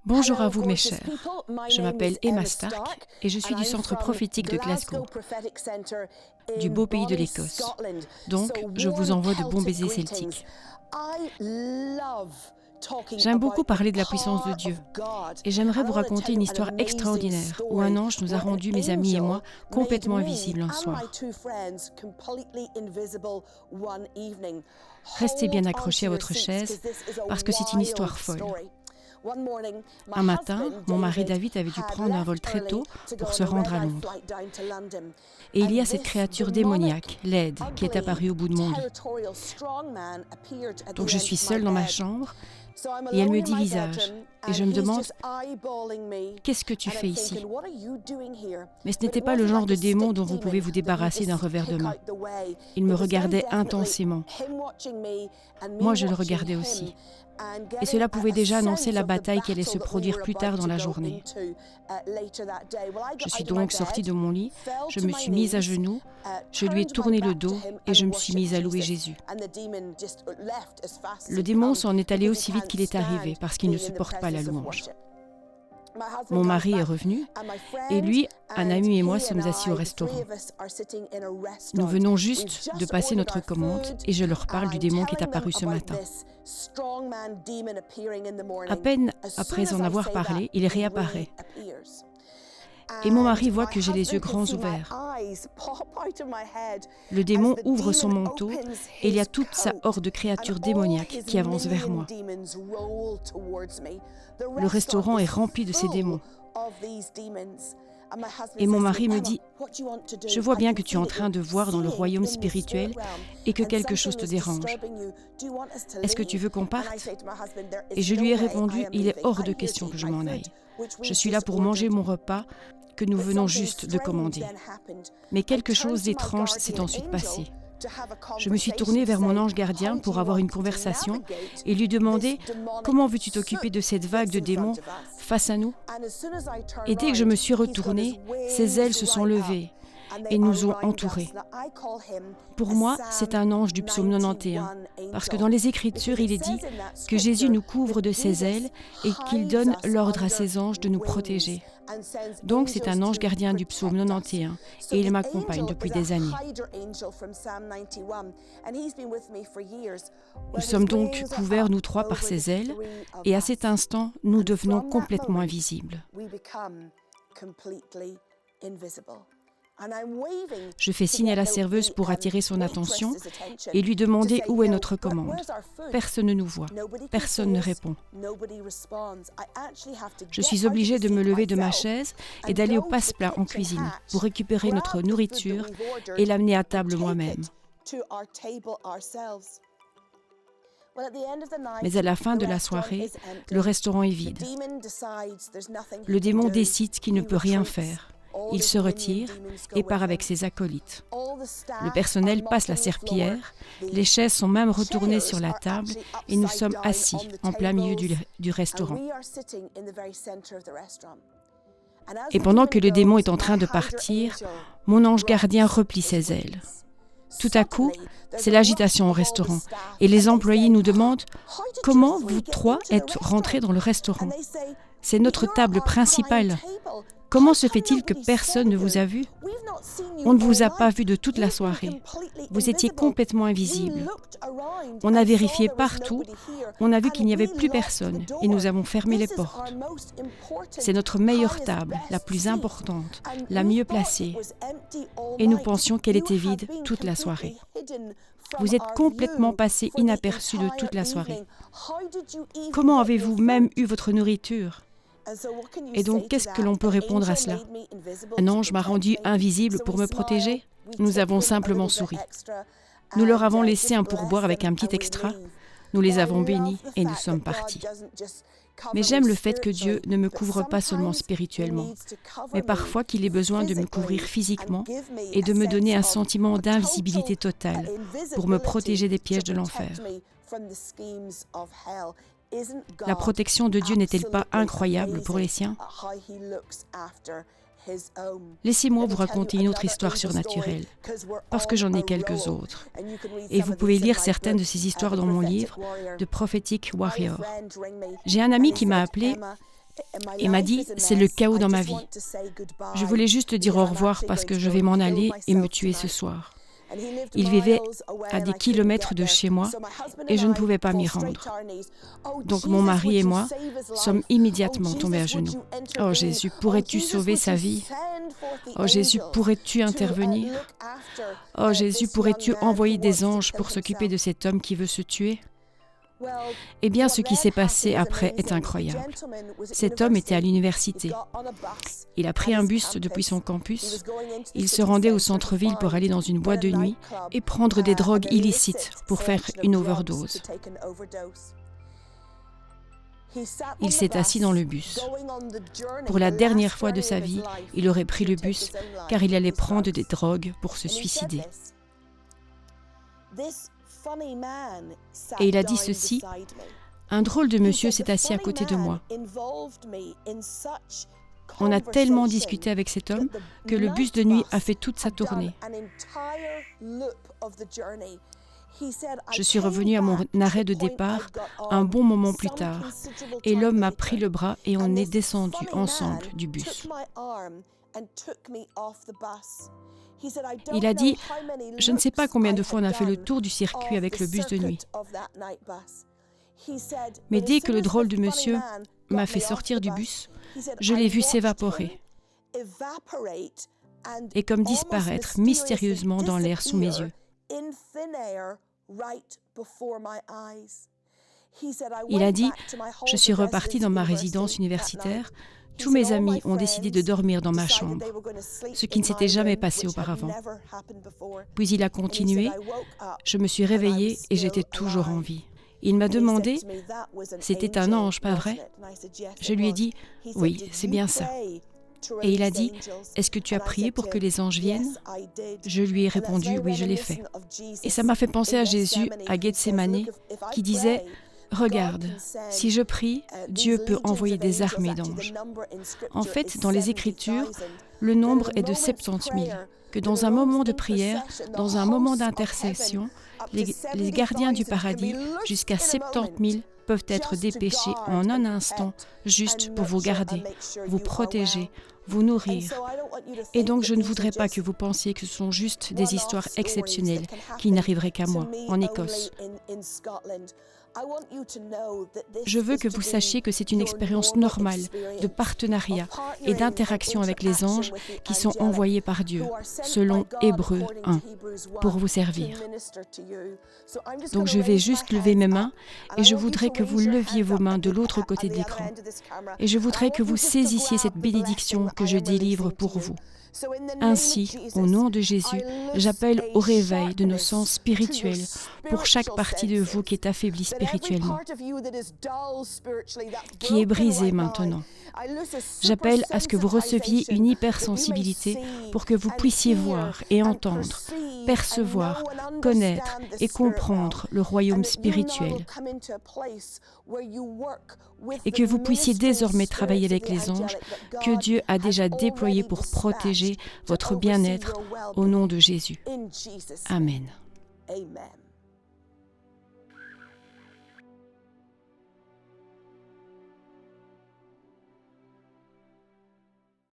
Bonjour à vous mes chers, je m'appelle Emma Stark et je suis du centre prophétique de Glasgow, du beau pays de l'Écosse. Donc, je vous envoie de bons baisers celtiques. J'aime beaucoup parler de la puissance de Dieu et j'aimerais vous raconter une histoire extraordinaire où un ange nous a rendus, mes amis et moi, complètement invisibles un soir. Restez bien accrochés à votre chaise parce que c'est une histoire folle. Un matin, mon mari David avait dû prendre un vol très tôt pour se rendre à Londres. Et il y a cette créature démoniaque, laide, qui est apparue au bout de mon lit. Donc je suis seule dans ma chambre et elle me dit visage. Et je me demande, qu'est-ce que tu fais ici? Mais ce n'était pas le genre de démon dont vous pouvez vous débarrasser d'un revers de main. Il me regardait intensément. Moi, je le regardais aussi. Et cela pouvait déjà annoncer la bataille qui allait se produire plus tard dans la journée. Je suis donc sortie de mon lit, je me suis mise à genoux, je lui ai tourné le dos et je me suis mise à louer Jésus. Le démon s'en est allé aussi vite qu'il est arrivé parce qu'il ne supporte pas la louange. Mon mari est revenu et lui, un ami et moi sommes assis au restaurant. Nous venons juste de passer notre commande et je leur parle du démon qui est apparu ce matin. À peine après en avoir parlé, il réapparaît. Et mon mari voit que j'ai les yeux grands ouverts. Le démon ouvre son manteau et il y a toute sa horde de créatures démoniaques qui avancent vers moi. Le restaurant est rempli de ces démons. Et mon mari me dit, « Je vois bien que tu es en train de voir dans le royaume spirituel et que quelque chose te dérange. Est-ce que tu veux qu'on parte ?» Et je lui ai répondu, « Il est hors de question que je m'en aille. Je suis là pour manger mon repas que nous venons juste de commander. » Mais quelque chose d'étrange s'est ensuite passé. Je me suis tournée vers mon ange gardien pour avoir une conversation et lui demander « Comment veux-tu t'occuper de cette vague de démons face à nous ?» Et dès que je me suis retournée, ses ailes se sont levées et nous ont entourés. Pour moi, c'est un ange du psaume 91, parce que dans les Écritures, il est dit que Jésus nous couvre de ses ailes et qu'il donne l'ordre à ses anges de nous protéger. Donc, c'est un ange gardien du psaume 91 et il m'accompagne depuis des années. Nous sommes donc couverts, nous trois, par ses ailes et à cet instant, nous devenons complètement invisibles. Je fais signe à la serveuse pour attirer son attention et lui demander où est notre commande. Personne ne nous voit, personne ne répond. Je suis obligée de me lever de ma chaise et d'aller au passe-plat en cuisine pour récupérer notre nourriture et l'amener à table moi-même. Mais à la fin de la soirée, le restaurant est vide. Le démon décide qu'il ne peut rien faire. Il se retire et part avec ses acolytes. Le personnel passe la serpillière, les chaises sont même retournées sur la table et nous sommes assis en plein milieu du restaurant. Et pendant que le démon est en train de partir, mon ange gardien replie ses ailes. Tout à coup, c'est l'agitation au restaurant et les employés nous demandent « Comment vous trois êtes rentrés dans le restaurant ? C'est notre table principale. Comment se fait-il que personne ne vous a vu ? On ne vous a pas vu de toute la soirée. Vous étiez complètement invisible. On a vérifié partout, on a vu qu'il n'y avait plus personne et nous avons fermé les portes. C'est notre meilleure table, la plus importante, la mieux placée. Et nous pensions qu'elle était vide toute la soirée. Vous êtes complètement passé inaperçu de toute la soirée. Comment avez-vous même eu votre nourriture ? Et donc, qu'est-ce que l'on peut répondre à cela ? Un ange m'a rendu invisible pour me protéger ? Nous avons simplement souri. Nous leur avons laissé un pourboire avec un petit extra. Nous les avons bénis et nous sommes partis. Mais j'aime le fait que Dieu ne me couvre pas seulement spirituellement, mais parfois qu'il ait besoin de me couvrir physiquement et de me donner un sentiment d'invisibilité totale pour me protéger des pièges de l'enfer. La protection de Dieu n'est-elle pas incroyable pour les siens ? Laissez-moi vous raconter une autre histoire surnaturelle, parce que j'en ai quelques autres. Et vous pouvez lire certaines de ces histoires dans mon livre, The Prophetic Warrior. J'ai un ami qui m'a appelé et m'a dit « C'est le chaos dans ma vie. Je voulais juste te dire au revoir parce que je vais m'en aller et me tuer ce soir. » Il vivait à des kilomètres de chez moi et je ne pouvais pas m'y rendre. Donc mon mari et moi sommes immédiatement tombés à genoux. « Oh Jésus, pourrais-tu sauver sa vie? Oh Jésus, pourrais-tu intervenir? Oh Jésus, pourrais-tu envoyer des anges pour s'occuper de cet homme qui veut se tuer? » Eh bien, ce qui s'est passé après est incroyable. Cet homme était à l'université. Il a pris un bus depuis son campus. Il se rendait au centre-ville pour aller dans une boîte de nuit et prendre des drogues illicites pour faire une overdose. Il s'est assis dans le bus. Pour la dernière fois de sa vie, il aurait pris le bus car il allait prendre des drogues pour se suicider. Et il a dit ceci, « Un drôle de monsieur s'est assis à côté de moi. On a tellement discuté avec cet homme que le bus de nuit a fait toute sa tournée. Je suis revenue à mon arrêt de départ un bon moment plus tard et l'homme m'a pris le bras et on est descendu ensemble du bus. » Il a dit, « Je ne sais pas combien de fois on a fait le tour du circuit avec le bus de nuit. Mais dès que le drôle de monsieur m'a fait sortir du bus, je l'ai vu s'évaporer et comme disparaître mystérieusement dans l'air sous mes yeux. » Il a dit, « Je suis reparti dans ma résidence universitaire. Tous mes amis ont décidé de dormir dans ma chambre, ce qui ne s'était jamais passé auparavant. Puis il a continué, je me suis réveillée et j'étais toujours en vie. Il m'a demandé, c'était un ange, pas vrai? Je lui ai dit, oui, c'est bien ça. Et il a dit, est-ce que tu as prié pour que les anges viennent? Je lui ai répondu, oui, je l'ai fait. Et ça m'a fait penser à Jésus, à Gethsémane, qui disait, regarde, si je prie, Dieu peut envoyer des armées d'anges. En fait, dans les Écritures, le nombre est de 70 000, que dans un moment de prière, dans un moment d'intercession, les gardiens du paradis, jusqu'à 70 000, peuvent être dépêchés en un instant, juste pour vous garder, vous protéger, vous nourrir. Et donc, je ne voudrais pas que vous pensiez que ce sont juste des histoires exceptionnelles qui n'arriveraient qu'à moi, en Écosse. Je veux que vous sachiez que c'est une expérience normale de partenariat et d'interaction avec les anges qui sont envoyés par Dieu, selon Hébreux 1, pour vous servir. Donc je vais juste lever mes mains et je voudrais que vous leviez vos mains de l'autre côté de l'écran. Et je voudrais que vous saisissiez cette bénédiction que je délivre pour vous. Ainsi, au nom de Jésus, j'appelle au réveil de nos sens spirituels pour chaque partie de vous qui est affaiblie spirituellement, qui est brisée maintenant. J'appelle à ce que vous receviez une hypersensibilité pour que vous puissiez voir et entendre, percevoir, connaître et comprendre le royaume spirituel et que vous puissiez désormais travailler avec les anges que Dieu a déjà déployés pour protéger votre bien-être au nom de Jésus. Amen.